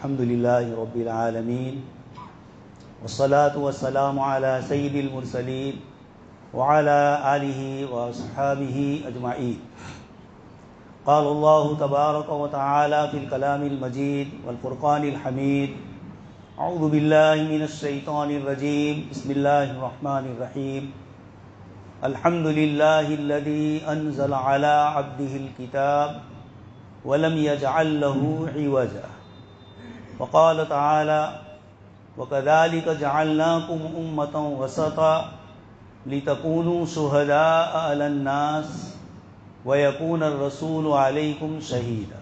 الحمد للہ رب العالمین والصلاة والسلام علی سید المرسلین وعلی آلہ واصحابہ اجمعین. قال اللہ تبارک وتعالی فی الکلام المجید والفرقان الحمید. اعوذ باللہ من الشیطان الرجیم. بسم اللہ الرحمن الرحیم. الحمد للہ الذی انزل علی عبدہ الکتاب ولم يجعل له عوجا. وقال تعالى وكذلك جعلناكم أمة وسطا لتكونوا شهداء على الناس ويكون الرسول عليكم شهيدا.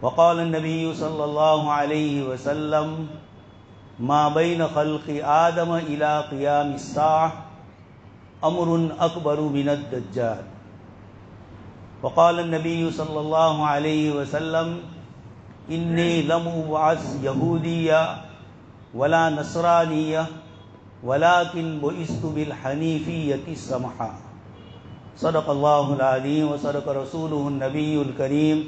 وقال النبي صلى الله عليه وسلم ما بين خلق آدم إلى قيام الساعة أمر أكبر من الدجال. وقال النبي صلى الله عليه وسلم إني لم أبعث يهوديا ولا نصرانيا ولكن بعثت بالحنيفية السمحاء. صدق الله العظيم وصدق رسوله النبي الكريم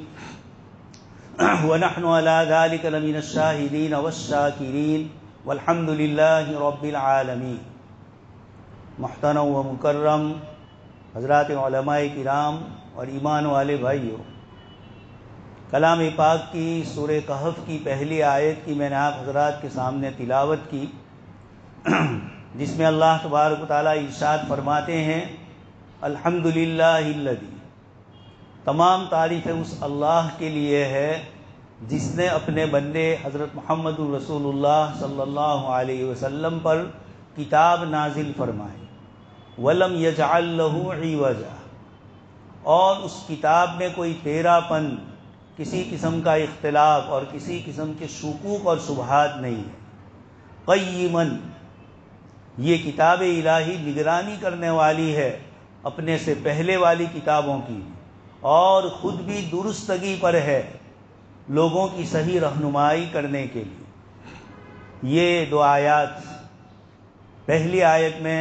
ونحن على ذلك لمن الشاهدين والشاكرين والحمد لله رب العالمين. محترم و مکرم حضرات علماء کرام اور ایمان والے بھائیوں، کلام پاک کی سورہ کہف کی پہلی آیت کی میں نے آپ حضرات کے سامنے تلاوت کی، جس میں اللہ تبارک و تعالیٰ ارشاد فرماتے ہیں الحمدللہ الذی، تمام تعریفیں اس اللہ کے لیے ہے جس نے اپنے بندے حضرت محمد رسول اللہ صلی اللہ علیہ وسلم پر کتاب نازل فرمائی. ولم یجعل لہ عوجا، اور اس کتاب میں کوئی تیرا پن، کسی قسم کا اختلاف اور کسی قسم کے شکوک اور شبہات نہیں ہے. قیماً، یہ کتاب الہی نگرانی کرنے والی ہے اپنے سے پہلے والی کتابوں کی، اور خود بھی درستگی پر ہے لوگوں کی صحیح رہنمائی کرنے کے لیے. یہ دو آیات، پہلی آیت میں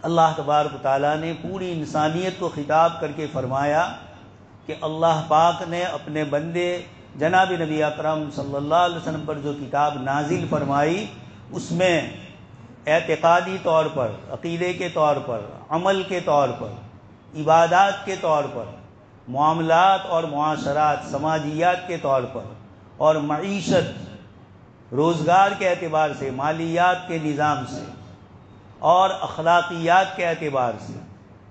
اللہ تبارک و تعالیٰ نے پوری انسانیت کو خطاب کر کے فرمایا کہ اللہ پاک نے اپنے بندے جناب نبی اکرم صلی اللہ علیہ وسلم پر جو کتاب نازل فرمائی، اس میں اعتقادی طور پر، عقیدے کے طور پر، عمل کے طور پر، عبادات کے طور پر، معاملات اور معاشرات، سماجیات کے طور پر، اور معیشت، روزگار کے اعتبار سے، مالیات کے نظام سے، اور اخلاقیات کے اعتبار سے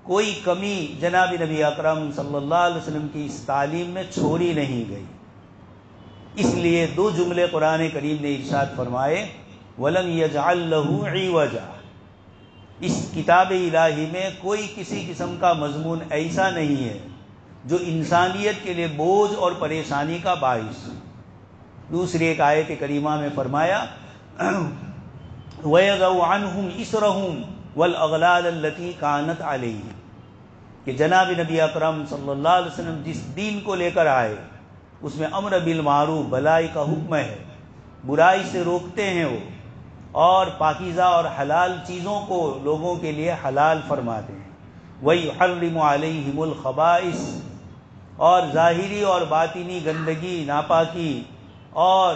کوئی کمی جناب نبی اکرم صلی اللہ علیہ وسلم کی اس تعلیم میں چھوڑی نہیں گئی. اس لیے دو جملے قرآن کریم نے ارشاد فرمائے وَلَمْ يَجْعَلْ لَهُ عِوَجًا. اس کتاب الہی میں کوئی کسی قسم کا مضمون ایسا نہیں ہے جو انسانیت کے لیے بوجھ اور پریشانی کا باعث. دوسری ایک آیت کریمہ میں فرمایا وَيَضَعُ عَنْهُمْ إِسْرَهُمْ وَالْأَغْلَالَ الَّتِي كَانَتْ عَلَيْهِمْ، کہ جناب نبی اکرم صلی اللہ علیہ وسلم جس دین کو لے کر آئے اس میں امر بالمعروف، بھلائی کا حکم ہے، برائی سے روکتے ہیں وہ، اور پاکیزہ اور حلال چیزوں کو لوگوں کے لیے حلال فرماتے ہیں. وَيُحَرِّمُ عَلَيْهِمُ الْخَبَائِثَ، اور ظاہری اور باطنی گندگی، ناپاکی اور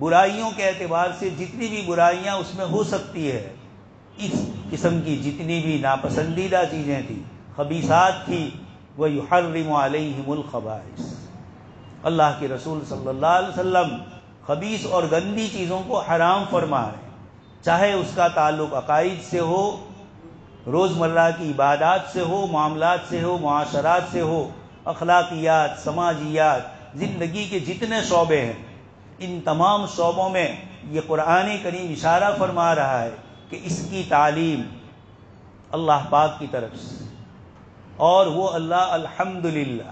برائیوں کے اعتبار سے جتنی بھی برائیاں اس میں ہو سکتی ہے، اس قسم کی جتنی بھی ناپسندیدہ چیزیں تھیں، خبیثات تھی، وَيُحَرِّمُ عَلَيْهِمُ الْخَبَائِثَ. اللہ کے رسول صلی اللہ علیہ وسلم خبیث اور گندی چیزوں کو حرام فرما رہے ہیں، چاہے اس کا تعلق عقائد سے ہو، روزمرہ کی عبادات سے ہو، معاملات سے ہو، معاشرات سے ہو، اخلاقیات، سماجیات، زندگی کے جتنے شعبے ہیں، ان تمام شعبوں میں یہ قرآن کریم اشارہ فرما رہا ہے کہ اس کی تعلیم اللہ پاک کی طرف سے، اور وہ اللہ الحمدللہ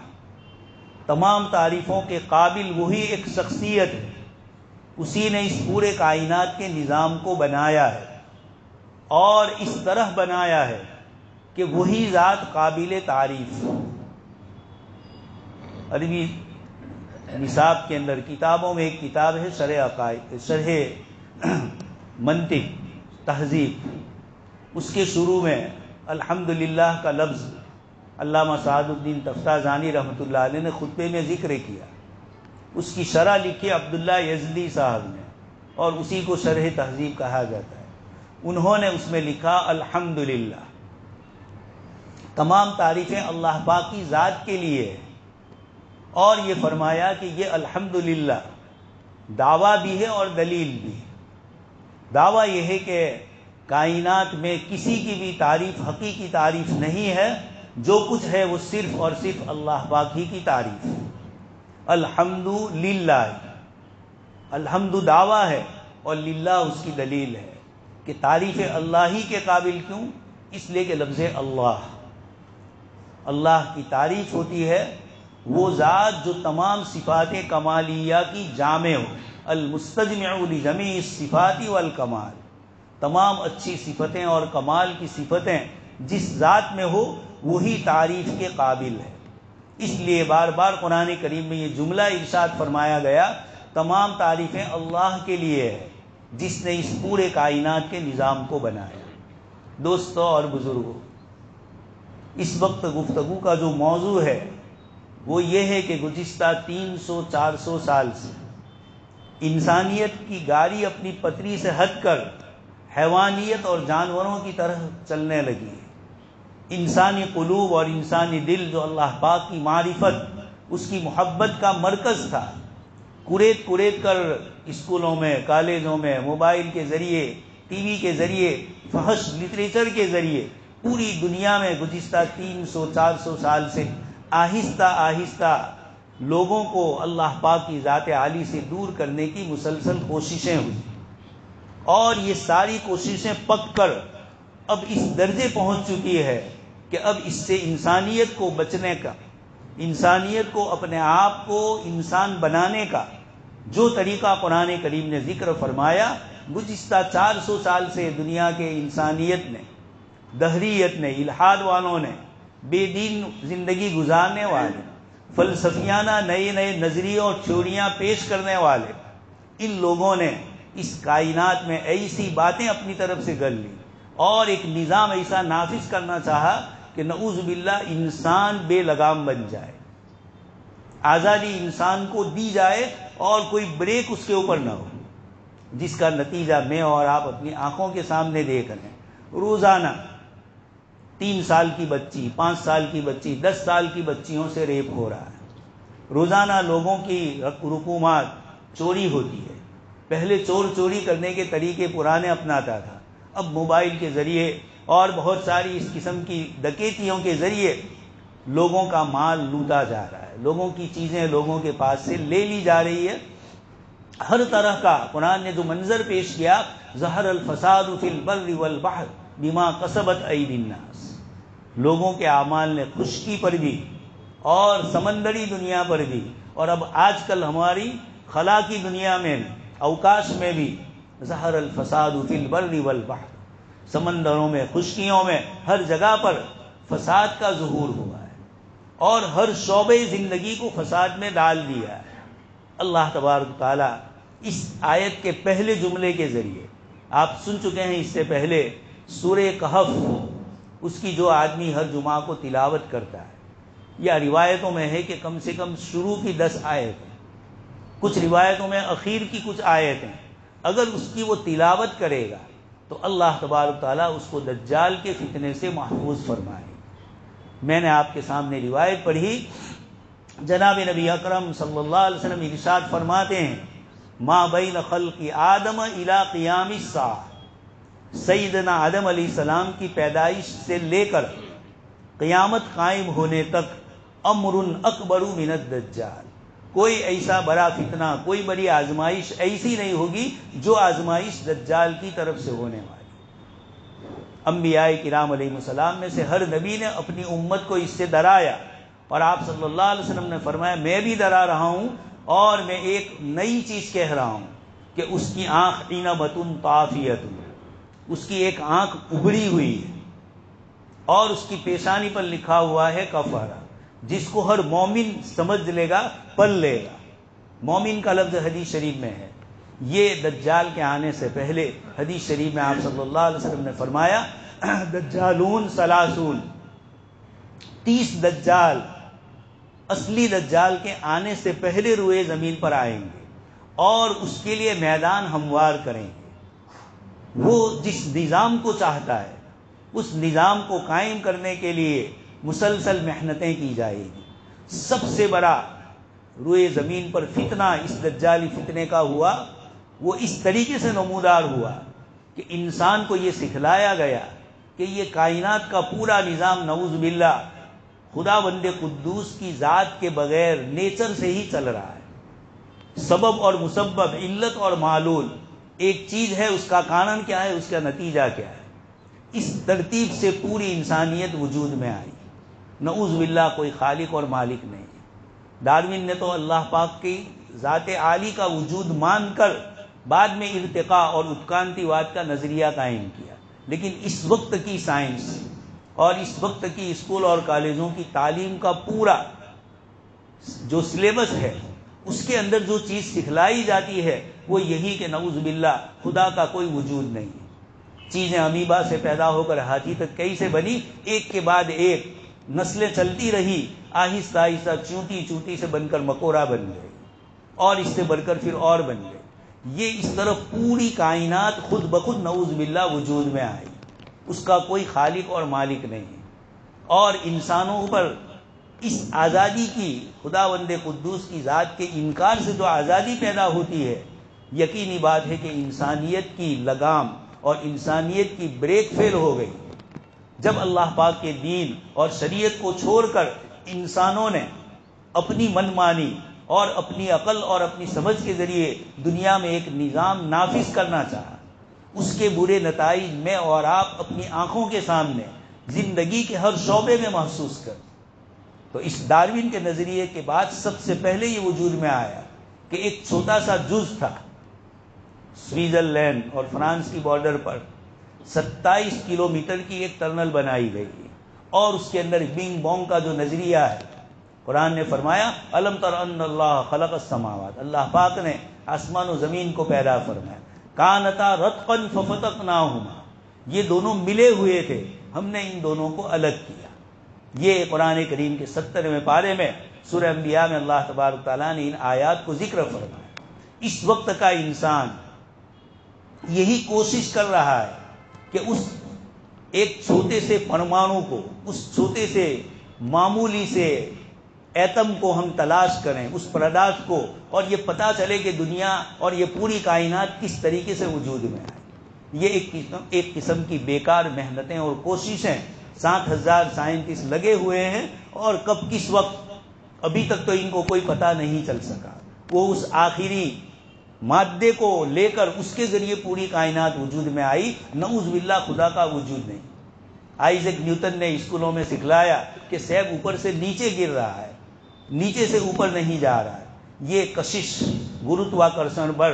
تمام تعریفوں کے قابل وہی ایک شخصیت ہے. اسی نے اس پورے کائنات کے نظام کو بنایا ہے، اور اس طرح بنایا ہے کہ وہی ذات قابل تعریف. عربی نصاب کے اندر کتابوں میں ایک کتاب ہے شرح عقائد، شرح منطق تہذیب، اس کے شروع میں الحمدللہ کا لفظ علامہ سعد الدین تفتازانی رحمۃ اللہ علیہ نے خطبے میں ذکر کیا اس کی شرح لکھی عبداللہ یزدی صاحب نے، اور اسی کو شرح تہذیب کہا جاتا ہے۔ انہوں نے اس میں لکھا الحمدللہ، تمام تعریفیں اللہ پاک کی ذات کے لیے، اور یہ فرمایا کہ یہ الحمدللہ دعویٰ بھی ہے اور دلیل بھی ہے۔ دعویٰ یہ ہے کہ کائنات میں کسی کی بھی تعریف حقیقی تعریف نہیں ہے، جو کچھ ہے وہ صرف اور صرف اللہ پاک ہی کی تعریف ہے۔ الحمدللہ، الحمد دعویٰ ہے اور للہ اس کی دلیل ہے کہ تعریف اللہ ہی کے قابل کیوں؟ اس لیے کہ لفظ اللہ کی تعریف ہوتی ہے وہ ذات جو تمام صفات کمالیہ کی جامع ہو، المستجمع لجمیع الصفات والکمال، تمام اچھی صفتیں اور کمال کی صفتیں جس ذات میں ہو وہی تعریف کے قابل ہے۔ اس لیے بار بار قرآن کریم میں یہ جملہ ارشاد فرمایا گیا، تمام تعریفیں اللہ کے لیے ہے جس نے اس پورے کائنات کے نظام کو بنایا۔ دوستو اور بزرگوں، اس وقت گفتگو کا جو موضوع ہے وہ یہ ہے کہ گزشتہ 300-400 سال سے انسانیت کی گاڑی اپنی پٹری سے ہٹ کر حیوانیت اور جانوروں کی طرح چلنے لگی ہے۔ انسانی قلوب اور انسانی دل جو اللہ پاک کی معرفت، اس کی محبت کا مرکز تھا، کریت کریت کر اسکولوں میں، کالجوں میں، موبائل کے ذریعے، ٹی وی کے ذریعے، فحش لٹریچر کے ذریعے پوری دنیا میں گزشتہ 300-400 سال سے آہستہ آہستہ لوگوں کو اللہ پاک کی ذات عالی سے دور کرنے کی مسلسل کوششیں ہوئی، اور یہ ساری کوششیں پک کر اب اس درجے پہنچ چکی ہے کہ اب اس سے انسانیت کو بچنے کا، انسانیت کو اپنے آپ کو انسان بنانے کا جو طریقہ قرآن کریم نے ذکر فرمایا، گزشتہ 400 سال سے دنیا کے انسانیت نے، دہریت نے، الحاد والوں نے، بے دین زندگی گزارنے والے، فلسفیانہ نئے نئے نظریے اور تھیوریاں پیش کرنے والے، ان لوگوں نے اس کائنات میں ایسی باتیں اپنی طرف سے گھڑ لی اور ایک نظام ایسا نافذ کرنا چاہا کہ نعوذ باللہ انسان بے لگام بن جائے، آزادی انسان کو دی جائے اور کوئی بریک اس کے اوپر نہ ہو، جس کا نتیجہ میں اور آپ اپنی آنکھوں کے سامنے دیکھ رہے ہیں۔ روزانہ 3 سال کی بچی، 5 سال کی بچی، 10 سال کی بچیوں سے ریپ ہو رہا ہے، روزانہ لوگوں کی رقومات چوری ہوتی ہے۔ پہلے چور چوری کرنے کے طریقے پرانے اپناتا تھا، اب موبائل کے ذریعے اور بہت ساری اس قسم کی ڈکیتیوں کے ذریعے لوگوں کا مال لوٹا جا رہا ہے، لوگوں کی چیزیں لوگوں کے پاس سے لے لی جا رہی ہے۔ ہر طرح کا قرآن نے جو منظر پیش کیا، ظہر الفساد فی البر والبحر بما کسبت ایدی الناس، لوگوں کے اعمال نے خشکی پر بھی اور سمندری دنیا پر بھی، اور اب آج کل ہماری خلا کی دنیا میں، اوکاش میں بھی، ظہر الفساد فی البر والبحر، سمندروں میں، خشکیوں میں، ہر جگہ پر فساد کا ظہور ہوا ہے اور ہر شعبے زندگی کو فساد میں ڈال دیا ہے۔ اللہ تبارک تعالیٰ اس آیت کے پہلے جملے کے ذریعے، آپ سن چکے ہیں اس سے پہلے سورہ کہف، اس کی جو آدمی ہر جمعہ کو تلاوت کرتا ہے، یا روایتوں میں ہے کہ کم سے کم شروع کی 10 آیتیں، کچھ روایتوں میں اخیر کی کچھ آیتیں، اگر اس کی وہ تلاوت کرے گا تو اللہ تبارک تعالیٰ اس کو دجال کے فتنے سے محفوظ فرمائے۔ میں نے آپ کے سامنے روایت پڑھی، جناب نبی اکرم صلی اللہ علیہ وسلم ارشاد فرماتے ہیں، ما بین خلق آدم الی قیام الساعہ، سیدنا آدم علیہ السلام کی پیدائش سے لے کر قیامت قائم ہونے تک، امر اکبر من الدجال، کوئی ایسا بڑا فتنہ، کوئی بڑی آزمائش ایسی نہیں ہوگی جو آزمائش دجال کی طرف سے ہونے والی۔ انبیاء کرام علیہ السلام میں سے ہر نبی نے اپنی امت کو اس سے ڈرایا، اور آپ صلی اللہ علیہ وسلم نے فرمایا میں بھی ڈرا رہا ہوں، اور میں ایک نئی چیز کہہ رہا ہوں کہ اس کی آنکھ عنبۃ طافیۃ، اس کی ایک آنکھ ابھری ہوئی ہے اور اس کی پیشانی پر لکھا ہوا ہے کفارہ، جس کو ہر مومن سمجھ لے گا، پڑھ لے گا۔ مومن کا لفظ حدیث شریف میں ہے۔ یہ دجال کے آنے سے پہلے حدیث شریف میں آپ صلی اللہ علیہ وسلم نے فرمایا، دجالون 30، 30 دجال اصلی دجال کے آنے سے پہلے روئے زمین پر آئیں گے اور اس کے لیے میدان ہموار کریں گے۔ وہ جس نظام کو چاہتا ہے اس نظام کو قائم کرنے کے لیے مسلسل محنتیں کی جائیں گی۔ سب سے بڑا روئے زمین پر فتنہ اس دجالی فتنے کا ہوا، وہ اس طریقے سے نمودار ہوا کہ انسان کو یہ سکھلایا گیا کہ یہ کائنات کا پورا نظام نعوذ باللہ خدا بند قدوس کی ذات کے بغیر نیچر سے ہی چل رہا ہے۔ سبب اور مسبب، علت اور معلول ایک چیز ہے، اس کا کارن کیا ہے، اس کا نتیجہ کیا ہے۔ اس ترتیب سے پوری انسانیت وجود میں آئی۔ نعوذ باللہ کوئی خالق اور مالک نہیں ہے۔ ڈارون نے تو اللہ پاک کی ذات عالی کا وجود مان کر بعد میں ارتقاء اور اتکرانتی واد کا نظریہ قائم کیا، لیکن اس وقت کی سائنس اور اس وقت کی اسکول اور کالجوں کی تعلیم کا پورا جو سلیبس ہے، اس کے اندر جو چیز سکھلائی جاتی ہے وہ یہی کہ نعوذ باللہ خدا کا کوئی وجود نہیں ہے۔ چیزیں امیبا سے پیدا ہو کر ہاتھی تک کیسے بنی، ایک کے بعد ایک نسلیں چلتی رہی، آہستہ آہستہ چونٹی چونٹی سے بن کر مکوڑا بن گئی اور اس سے بڑھ کر پھر اور بن گئی۔ یہ اس طرف پوری کائنات خود بخود نعوذ باللہ وجود میں آئی، اس کا کوئی خالق اور مالک نہیں ہے۔ اور انسانوں پر اس آزادی کی، خدا بند قدوس کی ذات کے انکار سے جو آزادی پیدا ہوتی ہے، یقینی بات ہے کہ انسانیت کی لگام اور انسانیت کی بریک فیل ہو گئی جب اللہ پاک کے دین اور شریعت کو چھوڑ کر انسانوں نے اپنی من مانی اور اپنی عقل اور اپنی سمجھ کے ذریعے دنیا میں ایک نظام نافذ کرنا چاہا۔ اس کے برے نتائج میں اور آپ اپنی آنکھوں کے سامنے زندگی کے ہر شعبے میں محسوس کر۔ تو اس ڈارون کے نظریے کے بعد سب سے پہلے یہ وجود میں آیا کہ ایک چھوٹا سا جز تھا، سوئٹزرلینڈ اور فرانس کی بارڈر پر 27 کلومیٹر کی ایک ٹنل بنائی گئی اور اس کے اندر بنگ بونگ کا جو نظریہ ہے، قرآن نے فرمایا الم تر ان اللہ خلق السماوات، اللہ پاک نے آسمان و زمین کو پیدا فرمایا، کانتا رتقا ففتقناہما، یہ دونوں ملے ہوئے تھے، ہم نے ان دونوں کو الگ کیا۔ یہ قرآن کریم کے 70ویں پارے میں سورہ انبیاء میں اللہ تبارک تعالیٰ نے ان آیات کو ذکر فرمایا۔ اس وقت کا انسان یہی کوشش کر رہا ہے کہ اس ایک چھوٹے سے پرمانو کو، اس چھوٹے سے معمولی سے ایٹم کو ہم تلاش کریں، اس پرداش کو، اور یہ پتہ چلے کہ دنیا اور یہ پوری کائنات کس طریقے سے وجود میں آئی۔ یہ ایک قسم کی بیکار محنتیں اور کوششیں، 60,000 سائنٹسٹ لگے ہوئے ہیں اور کب کس وقت ابھی تک تو ان کو کوئی پتہ نہیں چل سکا۔ وہ اس آخری مادے کو لے کر اس کے ذریعے پوری کائنات وجود میں آئی، نعوذ باللہ خدا کا وجود نہیں۔ آئزیک نیوٹن نے اسکولوں میں سکھلایا کہ سیب اوپر سے نیچے گر رہا ہے، نیچے سے اوپر نہیں جا رہا ہے۔ یہ کشش، گروتواکرشن بل،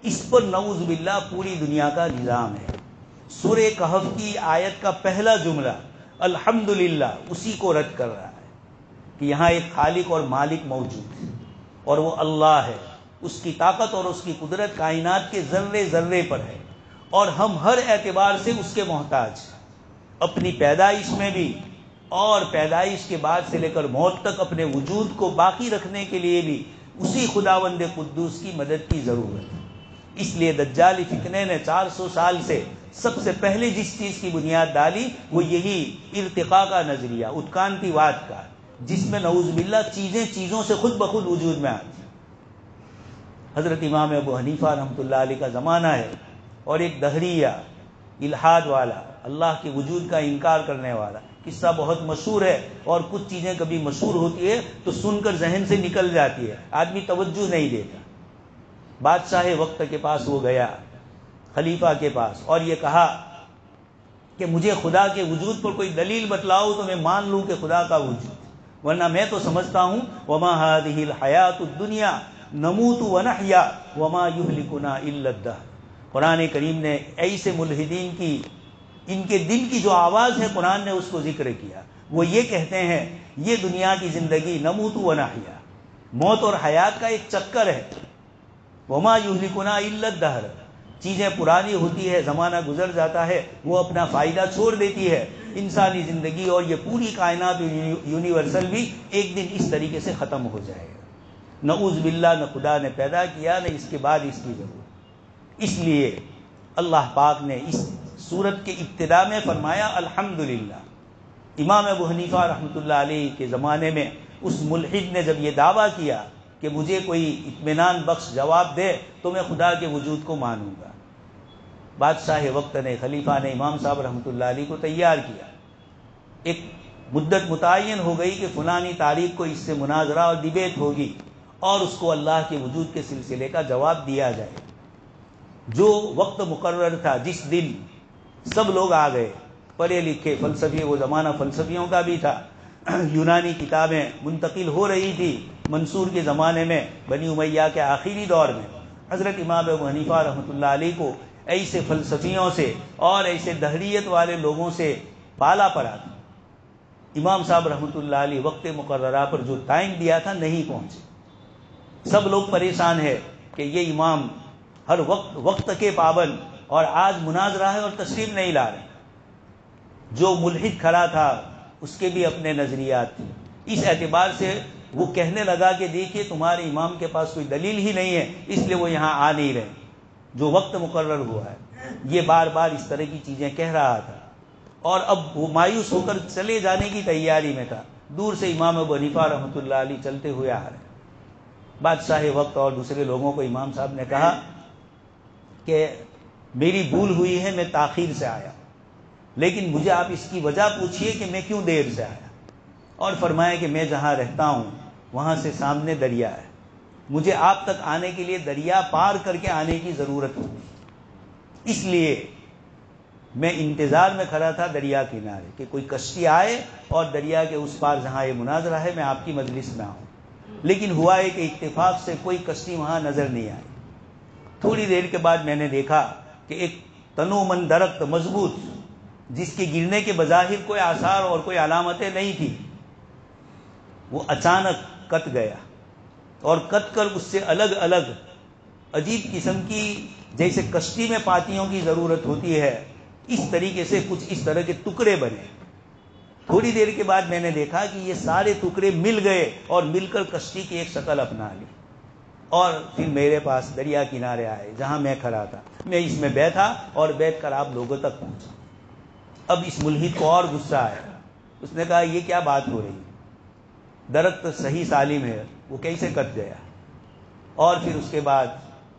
اس پر نعوذ باللہ پوری دنیا کا نظام ہے۔ سورہ کہف کی آیت کا پہلا جملہ الحمدللہ اسی کو رد کر رہا ہے کہ یہاں ایک خالق اور مالک موجود ہے اور وہ اللہ ہے، اس کی طاقت اور اس کی قدرت کائنات کے ذرے ذرے پر ہے اور ہم ہر اعتبار سے اس کے محتاج ہیں، اپنی پیدائش میں بھی اور پیدائش کے بعد سے لے کر موت تک اپنے وجود کو باقی رکھنے کے لیے بھی اسی خداوند قدوس کی مدد کی ضرورت ہے۔ اس لیے دجالی فتنے نے 400 سال سے سب سے پہلے جس چیز کی بنیاد ڈالی وہ یہی ارتقاء کا نظریہ، اتکرانتی واد کا، جس میں نعوذ باللہ چیزیں چیزوں سے خود بخود وجود میں آتی۔ حضرت امام ابو حنیفہ رحمۃ اللہ علیہ کا زمانہ ہے اور ایک دہریہ، الحاد والا، اللہ کے وجود کا انکار کرنے والا، قصہ بہت مشہور ہے اور کچھ چیزیں کبھی مشہور ہوتی ہے تو سن کر ذہن سے نکل جاتی ہے، آدمی توجہ نہیں دیتا۔ بادشاہ وقت کے پاس وہ گیا، خلیفہ کے پاس، اور یہ کہا کہ مجھے خدا کے وجود پر کوئی دلیل بتلاؤ تو میں مان لوں کہ خدا کا وجود، ورنہ میں تو سمجھتا ہوں وما هذه الحیات الدنیا نموت ونحیا وما یہلکنا الا الدہر۔ قرآن کریم نے ایسے ملحدین کی، ان کے دل کی جو آواز ہے، قرآن نے اس کو ذکر کیا۔ وہ یہ کہتے ہیں یہ دنیا کی زندگی نموت ونحیا، موت اور حیات کا ایک چکر ہے، وما یہلکنا الا الدہر، چیزیں پرانی ہوتی ہے، زمانہ گزر جاتا ہے، وہ اپنا فائدہ چھوڑ دیتی ہے، انسانی زندگی اور یہ پوری کائنات یونیورسل بھی ایک دن اس طریقے سے ختم ہو جائے گا. نعوذ باللہ، نہ خدا نے پیدا کیا نہ اس کے بعد اس کی ضرورت. اس لیے اللہ پاک نے اس سورت کے ابتدا میں فرمایا الحمدللہ. امام ابو حنیفہ رحمۃ اللہ علیہ کے زمانے میں اس ملحد نے جب یہ دعویٰ کیا کہ مجھے کوئی اطمینان بخش جواب دے تو میں خدا کے وجود کو مانوں گا، بادشاہ وقت نے، خلیفہ نے امام صاحب رحمۃ اللہ علیہ کو تیار کیا. ایک مدت متعین ہو گئی کہ فلانی تاریخ کو اس سے مناظرہ اور ڈیبیٹ ہوگی اور اس کو اللہ کے وجود کے سلسلے کا جواب دیا جائے. جو وقت مقرر تھا، جس دن سب لوگ آ گئے، پڑھے لکھے فلسفی، وہ زمانہ فلسفیوں کا بھی تھا، یونانی کتابیں منتقل ہو رہی تھی. منصور کے زمانے میں، بنی امیہ کے آخری دور میں، حضرت امام ابو حنیفہ رحمۃ اللہ علیہ کو ایسے فلسفیوں سے اور ایسے دہریت والے لوگوں سے پالا پڑا تھا. امام صاحب رحمۃ اللہ علیہ وقت مقررہ پر جو ٹائم دیا تھا نہیں پہنچے. سب لوگ پریشان ہیں کہ یہ امام ہر وقت کے پابند، اور آج مناظرہ ہے اور تشریف نہیں لا رہے. جو ملحد کھڑا تھا اس کے بھی اپنے نظریات تھے. اس اعتبار سے وہ کہنے لگا کہ دیکھیے تمہارے امام کے پاس کوئی دلیل ہی نہیں ہے، اس لیے وہ یہاں آ نہیں رہے. جو وقت مقرر ہوا ہے، یہ بار بار اس طرح کی چیزیں کہہ رہا تھا، اور اب وہ مایوس ہو کر چلے جانے کی تیاری میں تھا. دور سے امام ابو حنیفہ رحمۃ اللہ علیہ چلتے ہوئے آ رہے ہیں. بادشاہ وقت اور دوسرے لوگوں کو امام صاحب نے کہا کہ میری بھول ہوئی ہے، میں تاخیر سے آیا، لیکن مجھے آپ اس کی وجہ پوچھیے کہ میں کیوں دیر سے آیا. اور فرمایا کہ میں جہاں رہتا ہوں وہاں سے سامنے دریا ہے، مجھے آپ تک آنے کے لیے دریا پار کر کے آنے کی ضرورت ہوتی، اس لیے میں انتظار میں کھڑا تھا دریا کنارے کہ کوئی کشتی آئے اور دریا کے اس پار جہاں یہ مناظرہ ہے میں آپ کی مجلس میں آؤں. لیکن ہوا ہے کہ اتفاق سے کوئی کشتی وہاں نظر نہیں آئی. تھوڑی دیر کے بعد میں نے دیکھا کہ ایک تنومند درخت مضبوط، جس کے گرنے کے بظاہر کوئی آثار اور کوئی علامتیں نہیں تھی، وہ اچانک کٹ گیا، اور کٹ کر اس سے الگ الگ عجیب قسم کی، جیسے کشتی میں پاتیوں کی ضرورت ہوتی ہے، اس طریقے سے کچھ اس طرح کے ٹکڑے بنے. تھوڑی دیر کے بعد میں نے دیکھا کہ یہ سارے ٹکڑے مل گئے اور مل کر کشتی کی ایک شکل اپنا لی، اور پھر میرے پاس دریا کنارے آئے جہاں میں کھڑا تھا. میں اس میں بیٹھا اور بیٹھ کر آپ لوگوں تک پہنچا. اب اس ملحد کو اور غصہ آیا. اس نے کہا یہ کیا بات ہو رہی ہے، درخت صحیح سالم ہے، وہ کیسے کٹ گیا؟ اور پھر اس کے بعد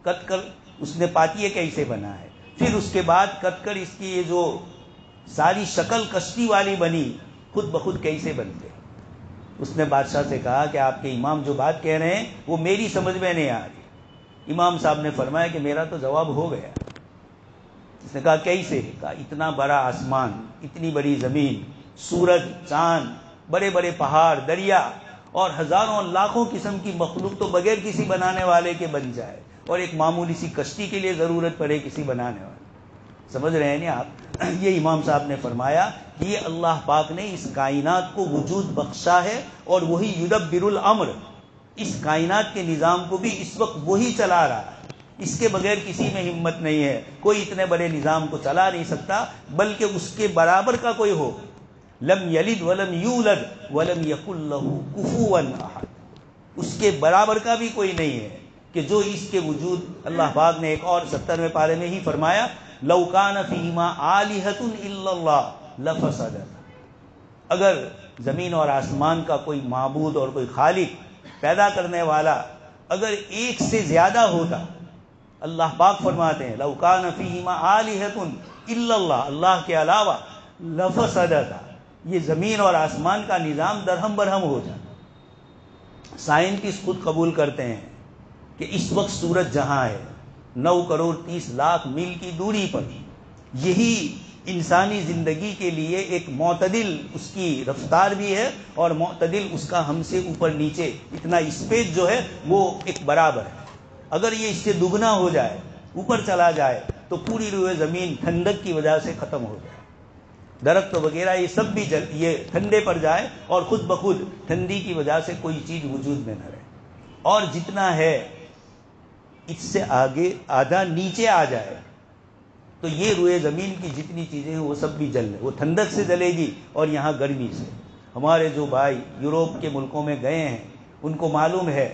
کٹ کر اس نے پاتیے کیسے بنا ہے؟ پھر اس کے بعد کٹ کر اس کی یہ جو ساری شکل کشتی والی بنی، خود بخود کیسے بنتے؟ اس نے بادشاہ سے کہا کہ آپ کے امام جو بات کہہ رہے ہیں وہ میری سمجھ میں نہیں آ رہی. امام صاحب نے فرمایا کہ میرا تو جواب ہو گیا. اس نے کہا کیسے؟ کہا اتنا بڑا آسمان، اتنی بڑی زمین، سورج، چاند، بڑے بڑے پہاڑ، دریا اور ہزاروں لاکھوں قسم کی مخلوق تو بغیر کسی بنانے والے کے بن جائے، اور ایک معمولی سی کشتی کے لیے ضرورت پڑے کسی بنانے والے. سمجھ رہے ہیں نا آپ؟ یہ امام صاحب نے فرمایا کہ یہ اللہ پاک نے اس کائنات کو وجود بخشا ہے، اور وہی یدبر الامر، اس کائنات کے نظام کو بھی اس وقت وہی چلا رہا ہے. اس کے بغیر کسی میں ہمت نہیں ہے، کوئی اتنے بڑے نظام کو چلا نہیں سکتا، بلکہ اس کے برابر کا کوئی ہو. لم یلد ولم یولد ولم یکن لہ کفوا احد، اس کے برابر کا بھی کوئی نہیں ہے کہ جو اس کے وجود. اللہ پاک نے ایک اور 70ویں پارے میں ہی فرمایا لو کان فیہما آلہۃ الا اللہ لفسدتا، اگر زمین اور آسمان کا کوئی معبود اور کوئی خالق پیدا کرنے والا اگر ایک سے زیادہ ہوتا، اللہ پاک فرماتے ہیں لو کان فیہما آلہۃ الا اللہ، اللہ کے علاوہ، لفسدتا، یہ زمین اور آسمان کا نظام درہم برہم ہو جاتا. سائنٹسٹ خود قبول کرتے ہیں کہ اس وقت سورج جہاں ہے 9 کروڑ 30 لاکھ میل کی دوری پر، یہی انسانی زندگی کے لیے ایک معتدل اس کی رفتار بھی ہے، اور معتدل اس کا ہم سے اوپر نیچے اتنا اسپیس جو ہے وہ ایک برابر ہے. اگر یہ اس سے دگنا ہو جائے، اوپر چلا جائے، تو پوری روئے زمین ٹھنڈک کی وجہ سے ختم ہو جائے، درخت وغیرہ یہ سب بھی یہ ٹھنڈے پر جائے، اور خود بخود ٹھنڈی کی وجہ سے کوئی چیز وجود میں نہ رہے، اور جتنا ہے اس سے آگے آدھا نیچے آ جائے. تو یہ روئے زمین کی جتنی چیزیں ہیں وہ سب بھی جل رہے، وہ ٹھنڈک سے جلے گی اور یہاں گرمی سے۔ ہمارے جو بھائی یوروپ کے ملکوں میں گئے ہیں ان کو معلوم ہے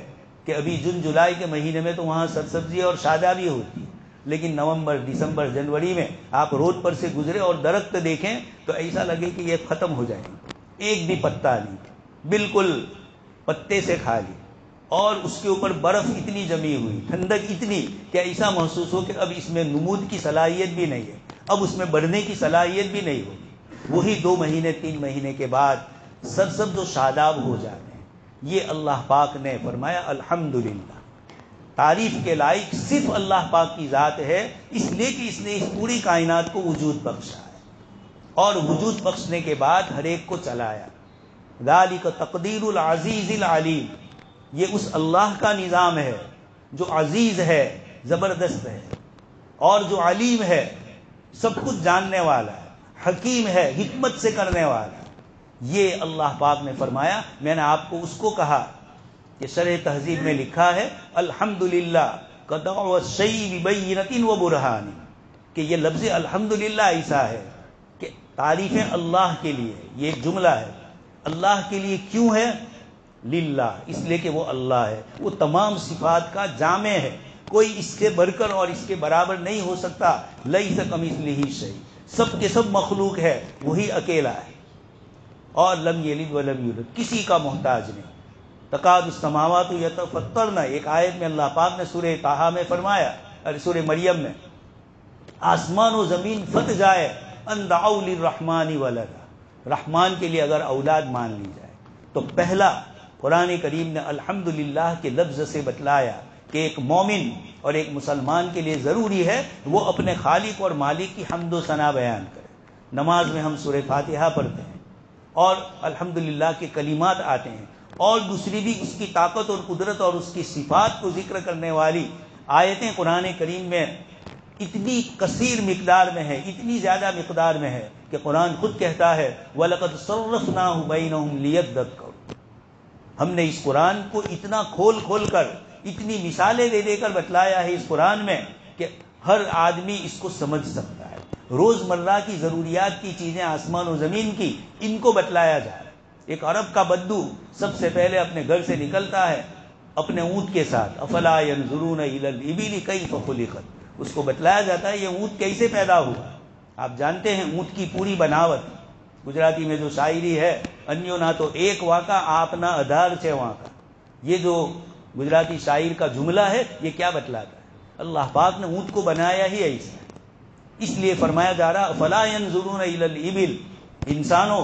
کہ ابھی جون جولائی کے مہینے میں تو وہاں سرسبزی اور شادابی ہوتی ہے، لیکن نومبر دسمبر جنوری میں آپ روڈ پر سے گزرے اور درخت دیکھیں تو ایسا لگے کہ یہ ختم ہو جائے گا، ایک بھی پتا نہیں، بالکل پتے سے خالی، اور اس کے اوپر برف اتنی جمی ہوئی، ٹھنڈک اتنی کہ ایسا محسوس ہو کہ اب اس میں نمود کی صلاحیت بھی نہیں ہے، اب اس میں بڑھنے کی صلاحیت بھی نہیں ہوگی۔ وہی 2 مہینے 3 مہینے کے بعد سرسبز و شاداب ہو جاتے ہیں۔ یہ اللہ پاک نے فرمایا الحمدللہ، تعریف کے لائق صرف اللہ پاک کی ذات ہے، اس لیے کہ اس نے اس پوری کائنات کو وجود بخشا ہے، اور وجود بخشنے کے بعد ہر ایک کو چلایا۔ ذالک تقدیر العزیز العلیم، یہ اس اللہ کا نظام ہے جو عزیز ہے، زبردست ہے، اور جو علیم ہے، سب کچھ جاننے والا ہے، حکیم ہے، حکمت سے کرنے والا ہے۔ یہ اللہ پاک نے فرمایا۔ میں نے آپ کو اس کو کہا کہ شرح تہذیب میں لکھا ہے الحمدللہ قطع الشیء ببینۃ و برہان، کہ یہ لفظ الحمدللہ ایسا ہے کہ تعریفیں اللہ کے لیے، یہ ایک جملہ ہے، اللہ کے لیے کیوں ہے؟ للہ، اس لیے کہ وہ اللہ ہے، وہ تمام صفات کا جامع ہے، کوئی اس سے بڑھ کر اور اس کے برابر نہیں ہو سکتا۔ لیس کمثلہ شیء، سب کے سب مخلوق ہے، وہی اکیلا ہے، اور لم یلد ولم یولد، کسی کا محتاج نہیں۔ تکاد السماوات یتفطرن، ایک آیت میں اللہ پاک نے سورہ طٰہٰ میں فرمایا، سورہ مریم میں، آسمان و زمین پھٹ جائے ان دعوا للرحمن ولدا، رحمان کے لیے اگر اولاد مان لی جائے۔ تو پہلا قرآن کریم نے الحمدللہ کے لفظ سے بتلایا کہ ایک مومن اور ایک مسلمان کے لیے ضروری ہے وہ اپنے خالق اور مالک کی حمد و ثنا بیان کرے۔ نماز میں ہم سورہ فاتحہ پڑھتے ہیں اور الحمدللہ کے کلمات آتے ہیں، اور دوسری بھی اس کی طاقت اور قدرت اور اس کی صفات کو ذکر کرنے والی آیتیں قرآن کریم میں اتنی کثیر مقدار میں ہے، اتنی زیادہ مقدار میں ہے کہ قرآن خود کہتا ہے وَلَقَدْ صَرَّفْنَاهُ بَيْنَهُمْ لِيَذَّكَّرُوا، ہم نے اس قرآن کو اتنا کھول کھول کر، اتنی مثالیں دے دے کر بتلایا ہے اس قرآن میں کہ ہر آدمی اس کو سمجھ سکتا ہے۔ روزمرہ کی ضروریات کی چیزیں آسمان و زمین کی، ان کو بتلایا جائے۔ ایک عرب کا بدو سب سے پہلے اپنے گھر سے نکلتا ہے اپنے اونٹ کے ساتھ، افلا ينظرون الى الابل کیف خلقت، اس کو بتلایا جاتا ہے یہ اونٹ کیسے پیدا ہوا۔ آپ جانتے ہیں اونٹ کی پوری بناوٹ، گجراتی میں جو شاعری ہے، انیو نہ تو ایک واقع آپ نہ ادھار چھ واقع، یہ جو گجراتی شاعر کا جملہ ہے یہ کیا بتلاتا ہے؟ اللہ پاک نے اونٹ کو بنایا ہی ایسا، اس لیے فرمایا جا رہا فلا ينظرون الى الابل، انسانوں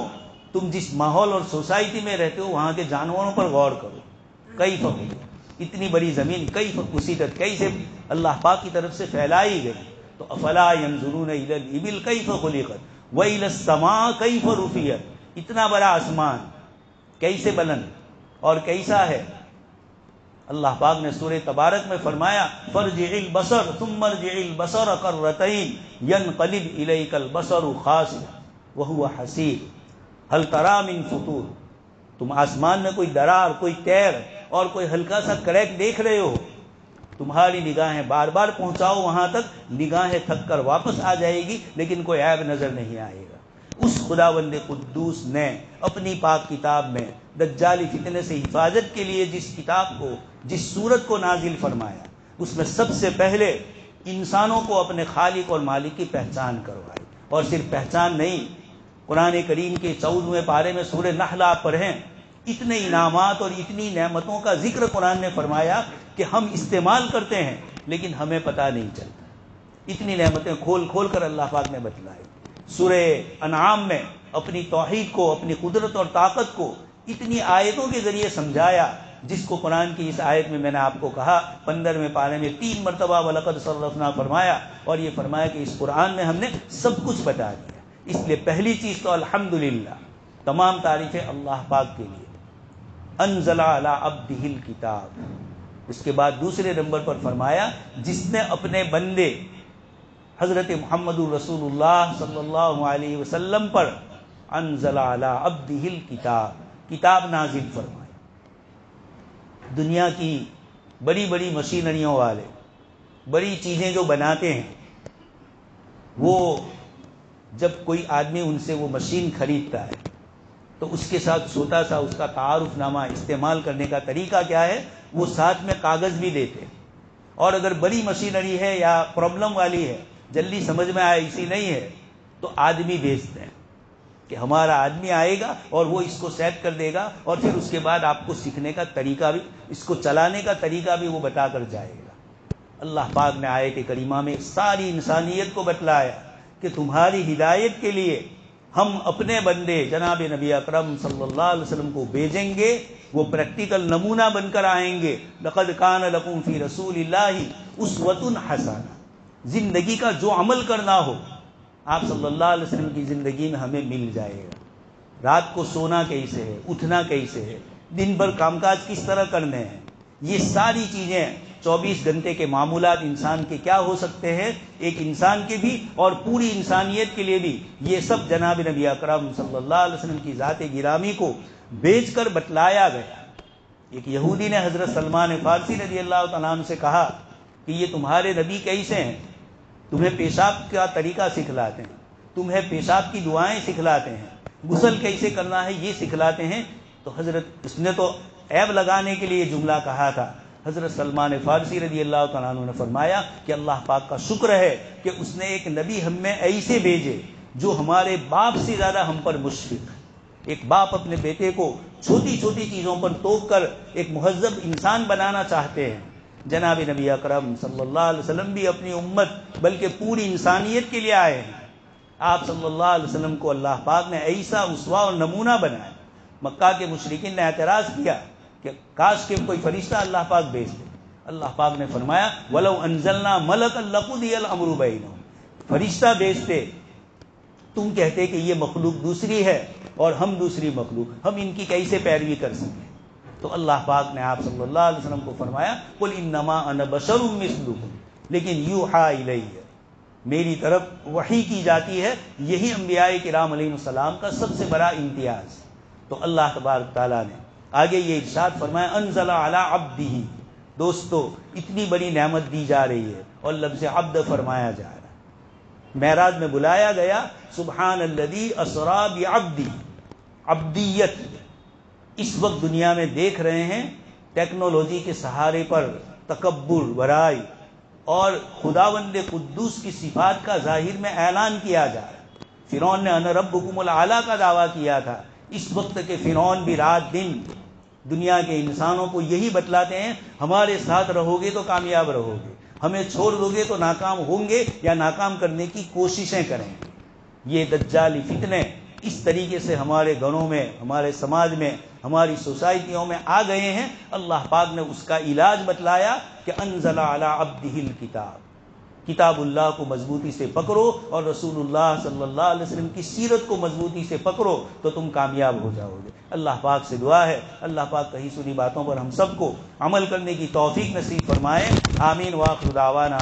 تم جس ماحول اور سوسائٹی میں رہتے ہو وہاں کے جانوروں پر غور کرو، کیف، اتنی بڑی زمین کیف قصدت، کیسے اللہ پاک کی طرف سے پھیلائی گئی۔ تو افلا ينظرون الى الابل کیف خلقت والى السماء کیف رفعت، اتنا بڑا آسمان کیسے بلند اور کیسا ہے۔ اللہ پاک نے سورہ تبارک میں فرمایا فرجع البصر ثم ارجع البصر کرتین ينقلب الیک البصر خاسئا وهو حسیر هل تری من فطور، تم آسمان میں کوئی درار، کوئی تیر اور کوئی ہلکا سا کریک دیکھ رہے ہو، تمہاری نگاہیں بار بار پہنچاؤ وہاں تک، نگاہیں تھک کر واپس آ جائے گی لیکن کوئی عیب نظر نہیں آئے گا۔ اس خداوند قدوس نے اپنی پاک کتاب میں دجالی فتنے سے حفاظت کے لیے جس کتاب کو، جس سورت کو نازل فرمایا، اس میں سب سے پہلے انسانوں کو اپنے خالق اور مالک کی پہچان کروائی، اور صرف پہچان نہیں، قرآن کریم کے 14ویں پارے میں سورہ نحل آپ پڑھیں، اتنے انعامات اور اتنی نعمتوں کا ذکر قرآن نے فرمایا کہ ہم استعمال کرتے ہیں لیکن ہمیں پتہ نہیں چلتا، اتنی نعمتیں کھول کھول کر اللہ پاک نے بتلائی۔ سورہ انعام میں اپنی توحید کو، اپنی قدرت اور طاقت کو اتنی آیتوں کے ذریعے سمجھایا، جس کو قرآن کی اس آیت میں نے آپ کو کہا 15ویں پارے میں 3 مرتبہ وَلَقَدْ صَرَّفْنَا فرمایا، اور یہ فرمایا کہ اس قرآن میں ہم نے سب کچھ بتا دیا۔ اس لیے پہلی چیز تو الحمدللہ، تمام تعریفیں اللہ پاک کے لیے، انزل علی عبدہ الکتاب۔ اس کے بعد دوسرے نمبر پر فرمایا جس نے اپنے بندے حضرت محمد رسول اللہ صلی اللہ علیہ وسلم پر انزل علی عبدہ الکتاب، کتاب نازل فرمائی۔ دنیا کی بڑی بڑی مشینریوں والے، بڑی چیزیں جو بناتے ہیں، وہ جب کوئی آدمی ان سے وہ مشین خریدتا ہے تو اس کے ساتھ چھوٹا سا اس کا تعارف نامہ استعمال کرنے کا طریقہ کیا ہے، وہ ساتھ میں کاغذ بھی دیتے، اور اگر بڑی مشینری ہے یا پرابلم والی ہے، جلدی سمجھ میں آئے اسی نہیں ہے، تو آدمی بھیجتے ہیں کہ ہمارا آدمی آئے گا اور وہ اس کو سیٹ کر دے گا، اور پھر اس کے بعد آپ کو سیکھنے کا طریقہ بھی، اس کو چلانے کا طریقہ بھی وہ بتا کر جائے گا۔ اللہ پاک نے آیت کریمہ میں ساری انسانیت کو بتلایا کہ تمہاری ہدایت کے لیے ہم اپنے بندے جناب نبی اکرم صلی اللہ علیہ وسلم کو بھیجیں گے، وہ پریکٹیکل نمونہ بن کر آئیں گے۔ لقد کان لکم فی رسول اللہ اسوۃ حسنہ، زندگی کا جو عمل کرنا ہو آپ صلی اللہ علیہ وسلم کی زندگی میں ہمیں مل جائے گا۔ رات کو سونا کیسے ہے، اٹھنا کیسے ہے، دن بھر کام کاج کس طرح کرنے ہیں، یہ ساری چیزیں 24 گھنٹے کے معمولات انسان کے کیا ہو سکتے ہیں، ایک انسان کے بھی اور پوری انسانیت کے لیے بھی، یہ سب جناب نبی اکرم صلی اللہ علیہ وسلم کی ذات گرامی کو بیچ کر بتلایا گیا۔ ایک یہودی نے حضرت سلمان فارسی رضی اللہ تعالیٰ عنہ سے کہا کہ یہ تمہارے نبی کیسے ہیں، تمہیں پیشاب کا طریقہ سکھلاتے ہیں، تمہیں پیشاب کی دعائیں سکھلاتے ہیں، غسل کیسے کرنا ہے یہ سکھلاتے ہیں۔ تو حضرت اس نے تو عیب لگانے کے لیے جملہ کہا تھا، حضرت سلمان فارسی رضی اللہ تعالیٰ عنہ نے فرمایا کہ اللہ پاک کا شکر ہے کہ اس نے ایک نبی ہم میں ایسے بھیجے جو ہمارے باپ سے زیادہ ہم پر مشفق۔ ایک باپ اپنے بیٹے کو چھوٹی چھوٹی چیزوں پر ٹوک کر ایک مہذب انسان بنانا چاہتے ہیں، جناب نبی اکرم صلی اللہ علیہ وسلم بھی اپنی امت بلکہ پوری انسانیت کے لیے آئے ہیں۔ آپ صلی اللہ علیہ وسلم کو اللہ پاک نے ایسا اسوہ اور نمونہ بنایا۔ مکہ کے مشرکین نے اعتراض کیا کہ کاش کہ کوئی فرشتہ اللہ پاک بھیج دے۔ اللہ پاک نے فرمایا وَلَوْ أَنزَلْنَا مَلَكًا لَقُضِيَ الْأَمْرُ بَيْنَهُمْ، فرشتہ بھیجتے، تم کہتے کہ یہ مخلوق دوسری ہے اور ہم دوسری مخلوق، ہم ان کی کیسے پیروی کر سکیں؟ تو اللہ پاک نے آپ صلی اللہ علیہ وسلم کو فرمایا قُلْ إِنَّمَا أَنَا بَشَرٌ مِثْلُكُمْ، لیکن یوحیٰ الیہ، میری طرف وحی کی جاتی ہے۔ یہی انبیاء کرام علیہ السلام کا سب سے بڑا امتیاز۔ تو اللہ تبارک تعالیٰ نے آگے یہ ارشاد فرمایا انزل علی عبدہ، دوستو اتنی بڑی نعمت دی جا رہی ہے اور لفظ عبد فرمایا جا رہا ہے۔ معراج میں بلایا گیا سبحان الذی اسری بعبدہ، عبدیت اس وقت دنیا میں دیکھ رہے ہیں، ٹیکنالوجی کے سہارے پر تکبر، برائی اور خداوند قدوس کی صفات کا ظاہر میں اعلان کیا جا رہا ہے۔ فرعون نے انا ربکم الاعلی کا دعویٰ کیا تھا، اس وقت کے فرعون بھی رات دن دنیا کے انسانوں کو یہی بتلاتے ہیں ہمارے ساتھ رہو گے تو کامیاب رہو گے، ہمیں چھوڑ دو گے تو ناکام ہوں گے یا ناکام کرنے کی کوششیں کریں گے۔ یہ دجالی فتنے اس طریقے سے ہمارے گھروں میں، ہمارے سماج میں، ہماری سوسائٹیوں میں آ گئے ہیں۔ اللہ پاک نے اس کا علاج بتلایا کہ انزل علی عبدہ الکتاب، کتاب اللہ کو مضبوطی سے پکڑو اور رسول اللہ صلی اللہ علیہ وسلم کی سیرت کو مضبوطی سے پکڑو تو تم کامیاب ہو جاؤ گے۔ اللہ پاک سے دعا ہے اللہ پاک کہی سنی باتوں پر ہم سب کو عمل کرنے کی توفیق نصیب فرمائے۔ آمین۔ وآخر دعوانا